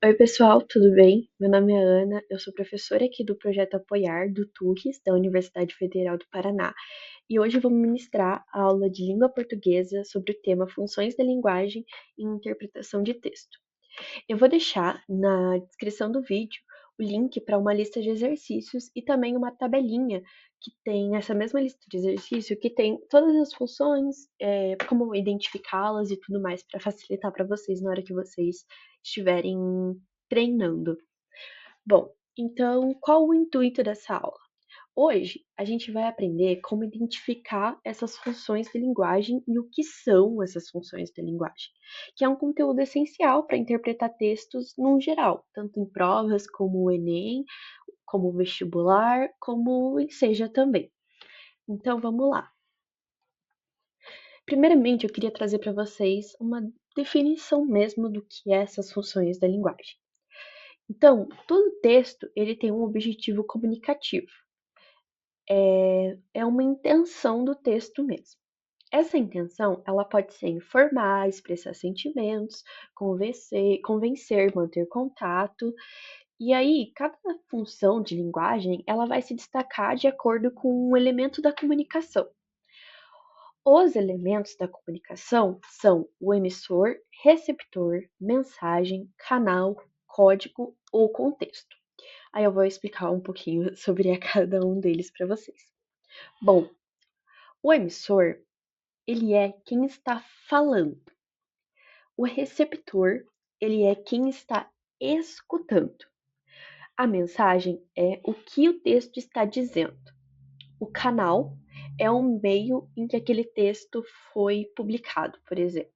Oi, pessoal, tudo bem? Meu nome é Ana, eu sou professora aqui do projeto Apoiar do TURRIS, da Universidade Federal do Paraná, e hoje vou ministrar a aula de língua portuguesa sobre o tema Funções da Linguagem e Interpretação de Texto. Eu vou deixar na descrição do vídeo o link para uma lista de exercícios e também uma tabelinha que tem essa mesma lista de exercício, que tem todas as funções, como identificá-las e tudo mais, para facilitar para vocês na hora que vocês estiverem treinando. Bom, então qual o intuito dessa aula? Hoje a gente vai aprender como identificar essas funções de linguagem e o que são essas funções de linguagem, que é um conteúdo essencial para interpretar textos num geral, tanto em provas como o Enem, como o vestibular, como o Seja também. Então vamos lá. Primeiramente, eu queria trazer para vocês uma definição mesmo do que é essas funções da linguagem. Então, todo texto ele tem um objetivo comunicativo. É uma intenção do texto mesmo. Essa intenção, ela pode ser informar, expressar sentimentos, convencer, manter contato. E aí, cada função de linguagem, ela vai se destacar de acordo com um elemento da comunicação. Os elementos da comunicação são o emissor, receptor, mensagem, canal, código ou contexto. Aí eu vou explicar um pouquinho sobre cada um deles para vocês. Bom, o emissor, ele é quem está falando. O receptor, ele é quem está escutando. A mensagem é o que o texto está dizendo. O canal é um meio em que aquele texto foi publicado, por exemplo.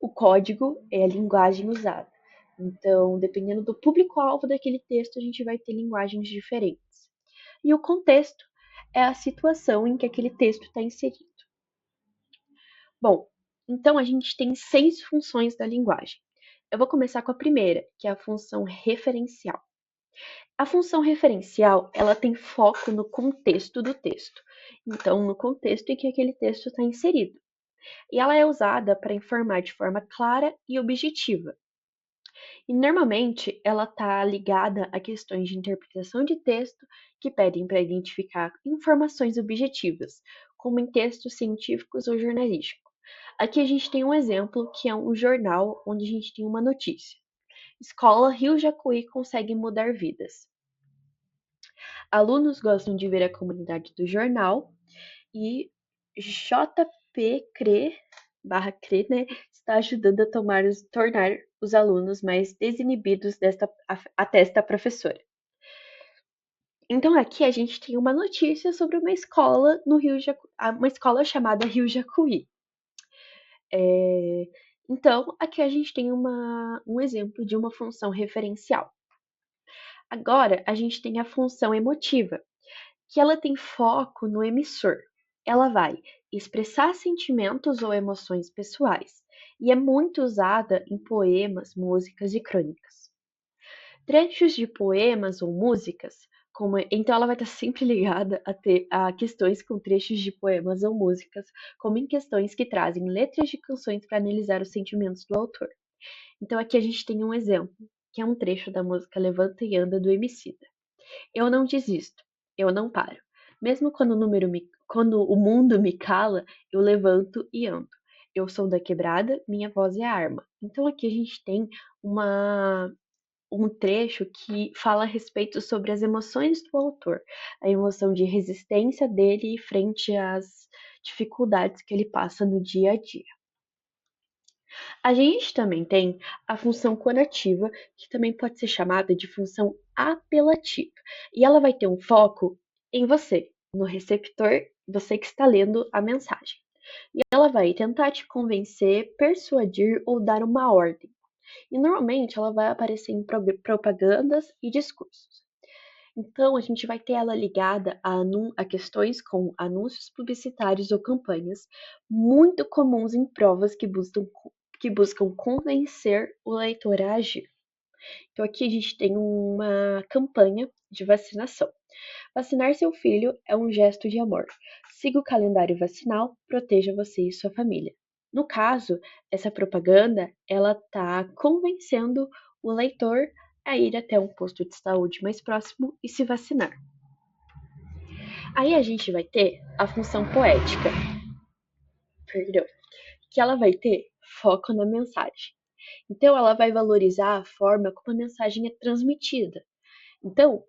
O código é a linguagem usada. Então, dependendo do público-alvo daquele texto, a gente vai ter linguagens diferentes. E o contexto é a situação em que aquele texto está inserido. Bom, então a gente tem 6 funções da linguagem. Eu vou começar com a primeira, que é a função referencial. A função referencial, ela tem foco no contexto do texto. Então, no contexto em que aquele texto está inserido. E ela é usada para informar de forma clara e objetiva. E normalmente ela está ligada a questões de interpretação de texto que pedem para identificar informações objetivas, como em textos científicos ou jornalísticos. Aqui a gente tem um exemplo que é um jornal onde a gente tem uma notícia. Escola Rio Jacuí consegue mudar vidas. Alunos gostam de ver a comunidade do jornal e JP CRE, né, está ajudando a tornar os alunos mais desinibidos atesta a professora. Então aqui a gente tem uma notícia sobre uma escola no uma escola chamada Rio Jacuí. Então aqui a gente tem um exemplo de uma função referencial. Agora a gente tem a função emotiva, que ela tem foco no emissor. Ela vai expressar sentimentos ou emoções pessoais e é muito usada em poemas, músicas e crônicas. Trechos de poemas ou músicas, então ela vai estar sempre ligada a questões com trechos de poemas ou músicas, como em questões que trazem letras de canções para analisar os sentimentos do autor. Então aqui a gente tem um exemplo, que é um trecho da música Levanta e Anda do Emicida. Eu não desisto, eu não paro. Mesmo quando o mundo me cala, eu levanto e ando. Eu sou da quebrada, minha voz é a arma. Então aqui a gente tem um trecho que fala a respeito sobre as emoções do autor, a emoção de resistência dele frente às dificuldades que ele passa no dia a dia. A gente também tem a função conativa, que também pode ser chamada de função apelativa, e ela vai ter um foco em você, no receptor, você que está lendo a mensagem. E ela vai tentar te convencer, persuadir ou dar uma ordem. E normalmente ela vai aparecer em propagandas e discursos. Então, a gente vai ter ela ligada a questões com anúncios publicitários ou campanhas muito comuns em provas que buscam convencer o leitor a agir. Então, aqui a gente tem uma campanha de vacinação. Vacinar seu filho é um gesto de amor. Siga o calendário vacinal, proteja você e sua família. No caso, essa propaganda, ela está convencendo o leitor a ir até um posto de saúde mais próximo e se vacinar. Aí a gente vai ter a função poética, perdão, que ela vai ter foco na mensagem. Então, ela vai valorizar a forma como a mensagem é transmitida. Então,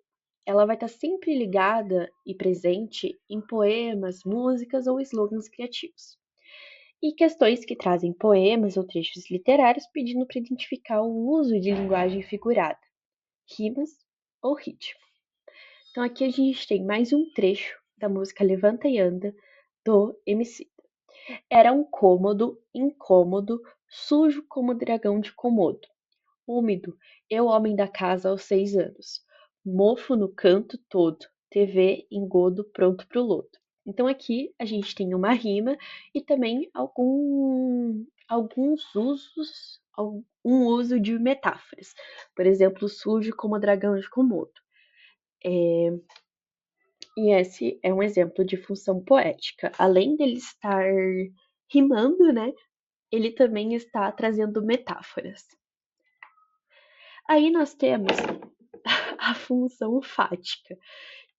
ela vai estar sempre ligada e presente em poemas, músicas ou slogans criativos. E questões que trazem poemas ou trechos literários pedindo para identificar o uso de linguagem figurada, rimas ou ritmo. Então, aqui a gente tem mais um trecho da música Levanta e Anda, do MC. Era um cômodo, incômodo, sujo como dragão de Komodo. Úmido, eu homem da casa aos 6 anos. Mofo no canto todo, TV, engodo, pronto pro lodo. Então aqui a gente tem uma rima e também alguns usos, um uso de metáforas. Por exemplo, sujo como dragão de Komodo. E esse é um exemplo de função poética. Além dele estar rimando, né? Ele também está trazendo metáforas. Aí nós temos a função fática,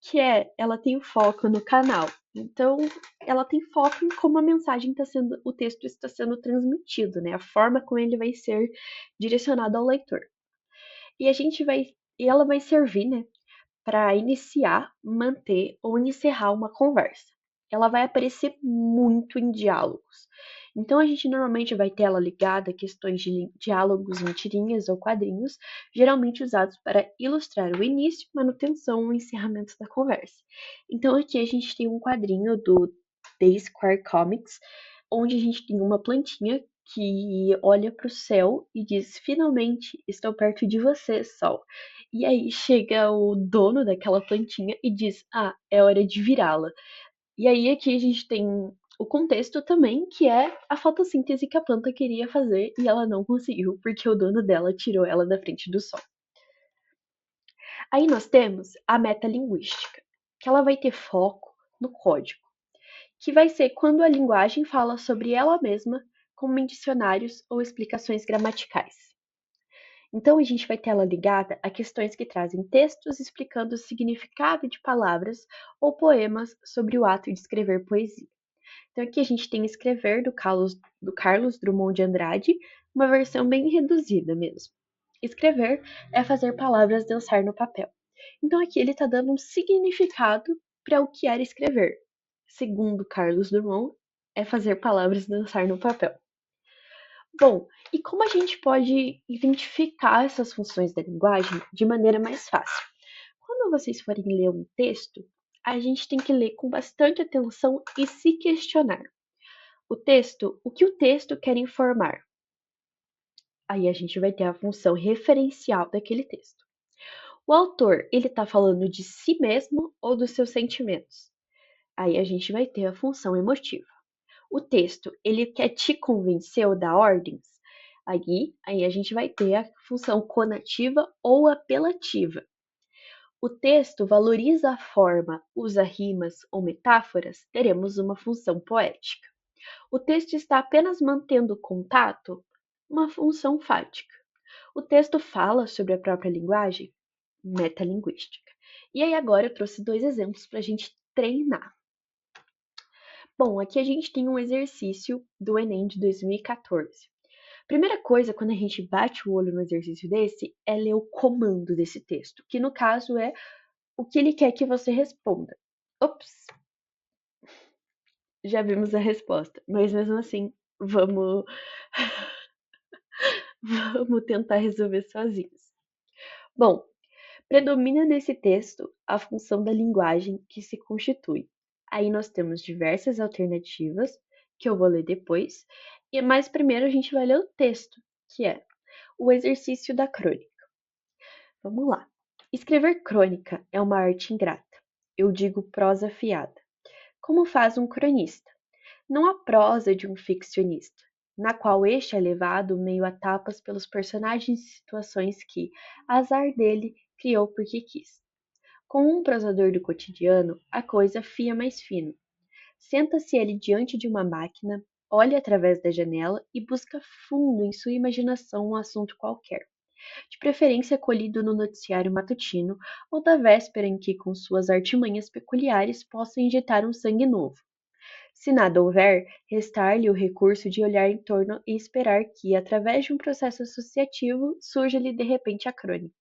que ela tem foco no canal. Então, ela tem foco em como a mensagem está sendo, o texto está sendo transmitido, né? A forma como ele vai ser direcionado ao leitor. E ela vai servir, né, para iniciar, manter ou encerrar uma conversa. Ela vai aparecer muito em diálogos. Então a gente normalmente vai ter ela ligada a questões de diálogos em tirinhas ou quadrinhos, geralmente usados para ilustrar o início, manutenção ou encerramento da conversa. Então aqui a gente tem um quadrinho do The Square Comics, onde a gente tem uma plantinha que olha para o céu e diz: Finalmente, estou perto de você, Sol. E aí chega o dono daquela plantinha e diz: Ah, é hora de virá-la. E aí aqui a gente tem o contexto também, que é a fotossíntese que a planta queria fazer e ela não conseguiu, porque o dono dela tirou ela da frente do sol. Aí nós temos a metalinguística, que ela vai ter foco no código, que vai ser quando a linguagem fala sobre ela mesma, como em dicionários ou explicações gramaticais. Então, a gente vai ter ela ligada a questões que trazem textos explicando o significado de palavras ou poemas sobre o ato de escrever poesia. Então, aqui a gente tem Escrever, do Carlos Drummond de Andrade, uma versão bem reduzida mesmo. Escrever é fazer palavras dançar no papel. Então, aqui ele está dando um significado para o que era escrever. Segundo Carlos Drummond, é fazer palavras dançar no papel. Bom, e como a gente pode identificar essas funções da linguagem de maneira mais fácil? Quando vocês forem ler um texto, a gente tem que ler com bastante atenção e se questionar. O que o texto quer informar? Aí a gente vai ter a função referencial daquele texto. O autor, ele está falando de si mesmo ou dos seus sentimentos? Aí a gente vai ter a função emotiva. O texto, ele quer te convencer ou dar ordens? Aí a gente vai ter a função conativa ou apelativa. O texto valoriza a forma, usa rimas ou metáforas? Teremos uma função poética. O texto está apenas mantendo contato? Uma função fática. O texto fala sobre a própria linguagem? Metalinguística. E aí agora eu trouxe 2 exemplos para a gente treinar. Bom, aqui a gente tem um exercício do Enem de 2014. Primeira coisa, quando a gente bate o olho no exercício desse, é ler o comando desse texto, que no caso é o que ele quer que você responda. Ops, já vimos a resposta, mas mesmo assim, vamos, vamos tentar resolver sozinhos. Bom, predomina nesse texto a função da linguagem que se constitui. Aí nós temos diversas alternativas, que eu vou ler depois, mas primeiro a gente vai ler o texto, que é o exercício da crônica. Vamos lá. Escrever crônica é uma arte ingrata. Eu digo prosa fiada. Como faz um cronista? Não a prosa de um ficcionista, na qual este é levado meio a tapas pelos personagens e situações que, azar dele, criou porque quis. Com um prosador do cotidiano, a coisa fia mais fino. Senta-se ele diante de uma máquina, olha através da janela e busca fundo em sua imaginação um assunto qualquer. de preferência colhido no noticiário matutino ou da véspera em que, com suas artimanhas peculiares, possa injetar um sangue novo. Se nada houver, restar-lhe o recurso de olhar em torno e esperar que, através de um processo associativo, surja-lhe de repente a crônica,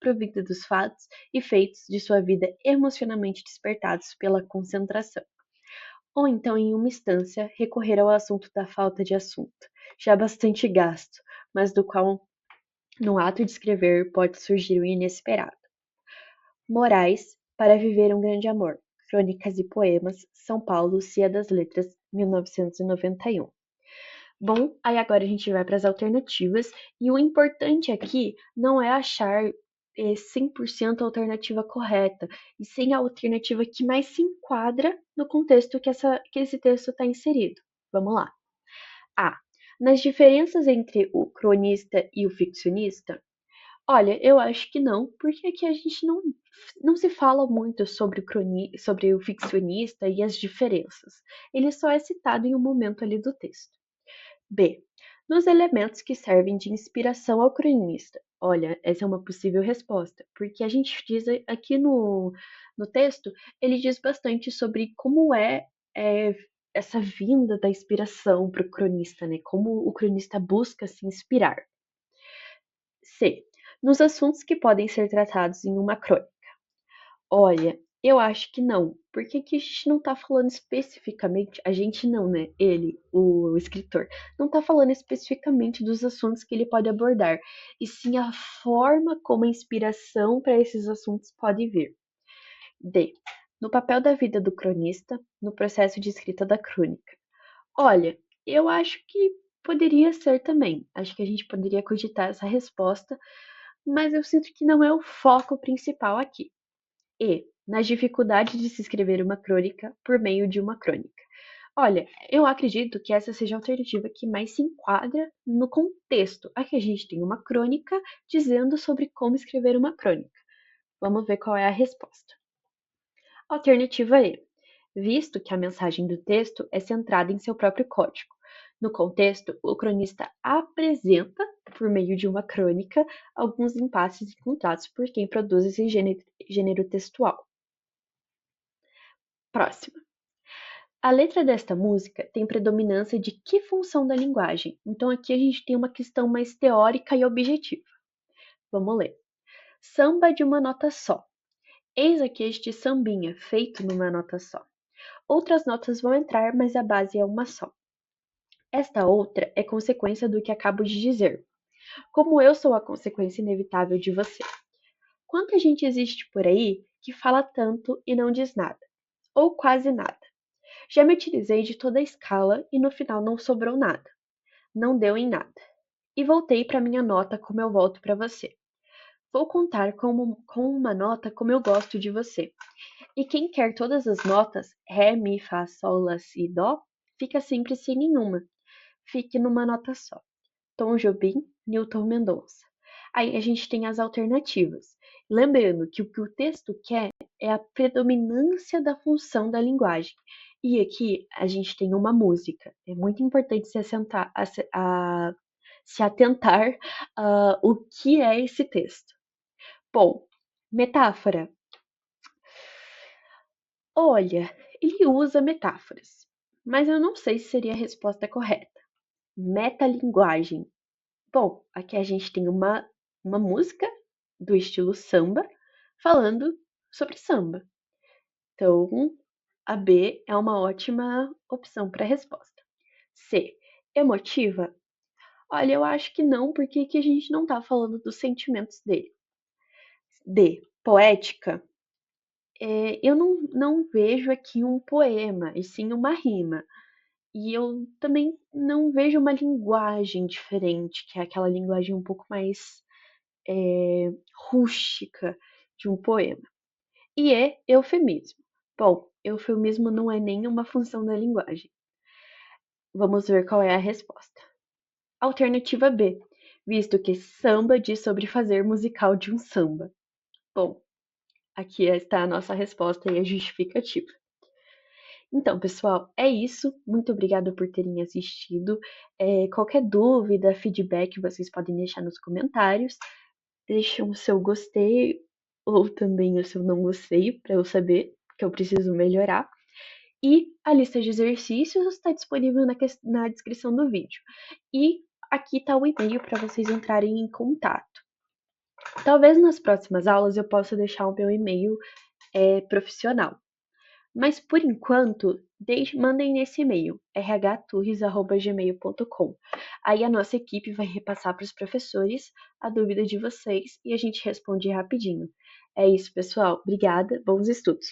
provida dos fatos e feitos de sua vida emocionalmente despertados pela concentração. Ou então, em uma instância, recorrer ao assunto da falta de assunto, já bastante gasto, mas do qual, no ato de escrever, pode surgir o inesperado. Morais para viver um grande amor. Crônicas e Poemas, São Paulo, Cia das Letras, 1991. Bom, aí agora a gente vai para as alternativas, e o importante aqui não é achar 100% a alternativa correta, e sim a alternativa que mais se enquadra no contexto que esse texto está inserido. Vamos lá. A. Nas diferenças entre o cronista e o ficcionista? Olha, eu acho que não, porque aqui a gente não se fala muito sobre o ficcionista e as diferenças. Ele só é citado em um momento ali do texto. B. Nos elementos que servem de inspiração ao cronista. Olha, essa é uma possível resposta, porque a gente diz aqui no texto, ele diz bastante sobre como é essa vinda da inspiração para o cronista, né? Como o cronista busca se inspirar. C. Nos assuntos que podem ser tratados em uma crônica. Olha, eu acho que não, porque aqui a gente não tá falando especificamente, a gente não, né? Ele, o escritor, não tá falando especificamente dos assuntos que ele pode abordar, e sim a forma como a inspiração para esses assuntos pode vir. D. No papel da vida do cronista, no processo de escrita da crônica. Olha, eu acho que poderia ser também. Acho que a gente poderia cogitar essa resposta, mas eu sinto que não é o foco principal aqui. E. Nas dificuldades de se escrever uma crônica por meio de uma crônica. Olha, eu acredito que essa seja a alternativa que mais se enquadra no contexto. Aqui a gente tem uma crônica dizendo sobre como escrever uma crônica. Vamos ver qual é a resposta. Alternativa E. Visto que a mensagem do texto é centrada em seu próprio código. No contexto, o cronista apresenta, por meio de uma crônica, alguns impasses encontrados por quem produz esse gênero textual. Próxima. A letra desta música tem predominância de que função da linguagem? Então aqui a gente tem uma questão mais teórica e objetiva. Vamos ler. Samba de uma nota só. Eis aqui este sambinha, feito numa nota só. Outras notas vão entrar, mas a base é uma só. Esta outra é consequência do que acabo de dizer. Como eu sou a consequência inevitável de você. Quanta gente existe por aí que fala tanto e não diz nada, ou quase nada. Já me utilizei de toda a escala e no final não sobrou nada. Não deu em nada. E voltei para minha nota como eu volto para você. Vou contar com uma nota como eu gosto de você. E quem quer todas as notas, Ré, Mi, Fá, Sol, Lá, Si, Dó, fica sempre sem nenhuma. Fique numa nota só. Tom Jobim, Newton Mendonça. Aí a gente tem as alternativas. Lembrando que o texto quer é a predominância da função da linguagem. E aqui a gente tem uma música. É muito importante se atentar a o que é esse texto. Bom, metáfora. Olha, ele usa metáforas, mas eu não sei se seria a resposta correta. Metalinguagem. Bom, aqui a gente tem uma música do estilo samba falando sobre samba. Então, a B é uma ótima opção para a resposta. C. Emotiva? Olha, eu acho que não, porque aqui a gente não está falando dos sentimentos dele. D. Poética? Eu não vejo aqui um poema, e sim uma rima. E eu também não vejo uma linguagem diferente, que é aquela linguagem um pouco mais rústica de um poema. E é eufemismo. Bom, eufemismo não é nenhuma função da linguagem. Vamos ver qual é a resposta. Alternativa B, visto que samba diz sobre fazer musical de um samba. Bom, aqui está a nossa resposta e a justificativa. Então, pessoal, é isso. Muito obrigada por terem assistido. Qualquer dúvida, feedback, vocês podem deixar nos comentários. Deixem o seu gostei ou também o seu não gostei para eu saber que eu preciso melhorar. E a lista de exercícios está disponível na descrição do vídeo. E aqui está o e-mail para vocês entrarem em contato. Talvez nas próximas aulas eu possa deixar o meu e-mail profissional. Mas por enquanto, mandem nesse e-mail, rhturres@gmail.com. Aí a nossa equipe vai repassar para os professores a dúvida de vocês e a gente responde rapidinho. É isso, pessoal. Obrigada. Bons estudos.